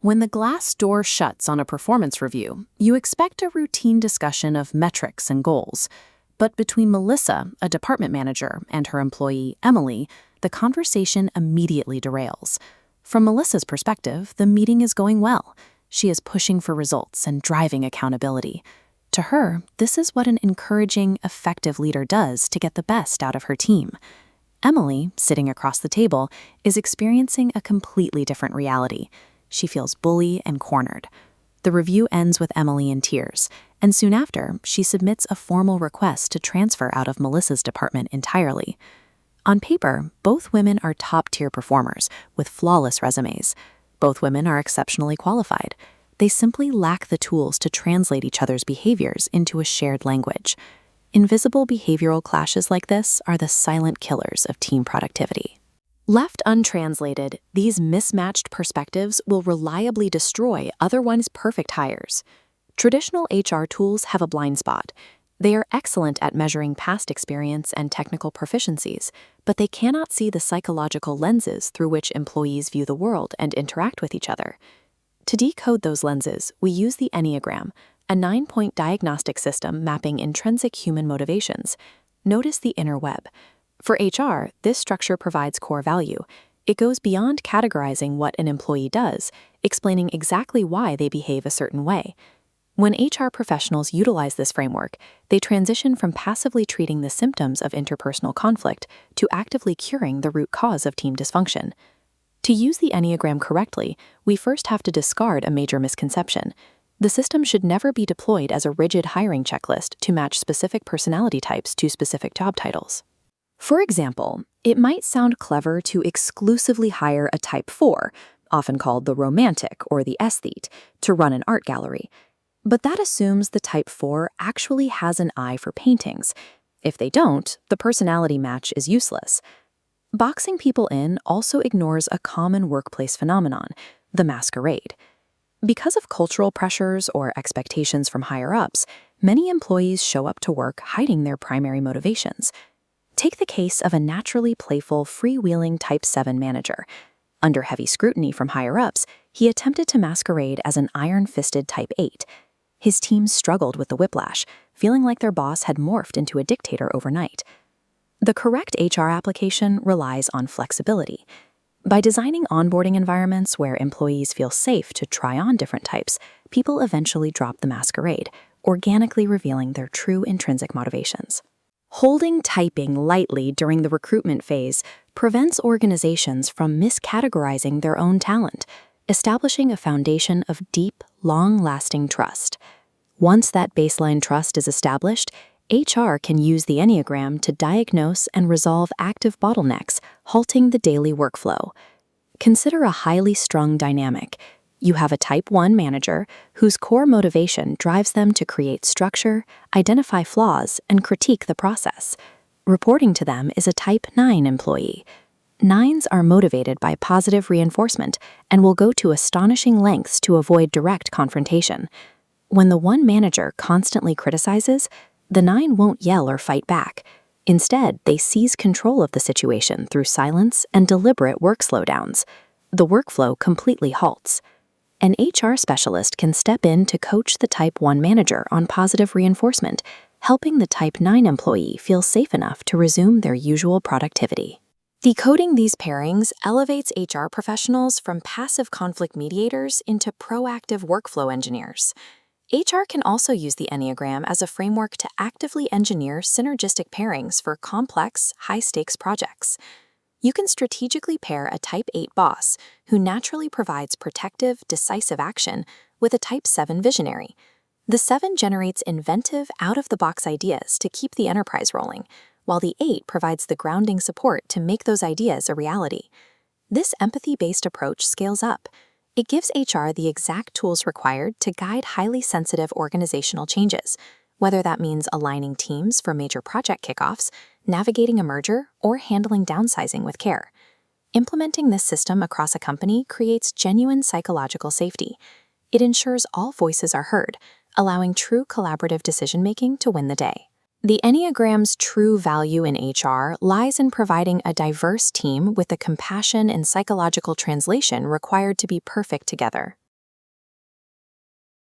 When the glass door shuts on a performance review, you expect a routine discussion of metrics and goals. But between Melissa, a department manager, and her employee, Emily, the conversation immediately derails. From Melissa's perspective, the meeting is going well. She is pushing for results and driving accountability. To her, this is what an encouraging, effective leader does to get the best out of her team. Emily, sitting across the table, is experiencing a completely different reality. She feels bullied and cornered. The review ends with Emily in tears, and soon after, she submits a formal request to transfer out of Melissa's department entirely. On paper, both women are top-tier performers with flawless resumes. Both women are exceptionally qualified. They simply lack the tools to translate each other's behaviors into a shared language. Invisible behavioral clashes like this are the silent killers of team productivity. Left untranslated, these mismatched perspectives will reliably destroy otherwise perfect hires. Traditional HR tools have a blind spot. They are excellent at measuring past experience and technical proficiencies, but they cannot see the psychological lenses through which employees view the world and interact with each other. To decode those lenses, we use the Ennneagram, a 9-point diagnostic system mapping intrinsic human motivations. Notice the inner web. For HR, this structure provides core value. It goes beyond categorizing what an employee does, explaining exactly why they behave a certain way. When HR professionals utilize this framework, they transition from passively treating the symptoms of interpersonal conflict to actively curing the root cause of team dysfunction. To use the Enneagram correctly, we first have to discard a major misconception. The system should never be deployed as a rigid hiring checklist to match specific personality types to specific job titles. For example, it might sound clever to exclusively hire a Type 4, often called the romantic or the aesthete, to run an art gallery. But that assumes the Type 4 actually has an eye for paintings. If they don't, the personality match is useless. Boxing people in also ignores a common workplace phenomenon, the masquerade. Because of cultural pressures or expectations from higher-ups, many employees show up to work hiding their primary motivations. Take the case of a naturally playful, freewheeling Type 7 manager. Under heavy scrutiny from higher-ups, he attempted to masquerade as an iron-fisted Type 8. His team struggled with the whiplash, feeling like their boss had morphed into a dictator overnight. The correct HR application relies on flexibility. By designing onboarding environments where employees feel safe to try on different types, people eventually drop the masquerade, organically revealing their true intrinsic motivations. Holding typing lightly during the recruitment phase prevents organizations from miscategorizing their own talent, establishing a foundation of deep, long-lasting trust. Once that baseline trust is established, HR can use the Enneagram to diagnose and resolve active bottlenecks, halting the daily workflow. Consider a highly strung dynamic. You have a Type 1 manager whose core motivation drives them to create structure, identify flaws, and critique the process. Reporting to them is a Type 9 employee. 9s are motivated by positive reinforcement and will go to astonishing lengths to avoid direct confrontation. When the one manager constantly criticizes, the 9 won't yell or fight back. Instead, they seize control of the situation through silence and deliberate work slowdowns. The workflow completely halts. An HR specialist can step in to coach the Type 1 manager on positive reinforcement, helping the Type 9 employee feel safe enough to resume their usual productivity. Decoding these pairings elevates HR professionals from passive conflict mediators into proactive workflow engineers. HR can also use the Enneagram as a framework to actively engineer synergistic pairings for complex, high-stakes projects. You can strategically pair a Type 8 boss, who naturally provides protective, decisive action, with a Type 7 visionary. The 7 generates inventive, out-of-the-box ideas to keep the enterprise rolling, while the 8 provides the grounding support to make those ideas a reality. This empathy-based approach scales up. It gives HR the exact tools required to guide highly sensitive organizational changes, whether that means aligning teams for major project kickoffs, navigating a merger, or handling downsizing with care. Implementing this system across a company creates genuine psychological safety. It ensures all voices are heard, allowing true collaborative decision-making to win the day. The Enneagram's true value in HR lies in providing a diverse team with the compassion and psychological translation required to be perfect together.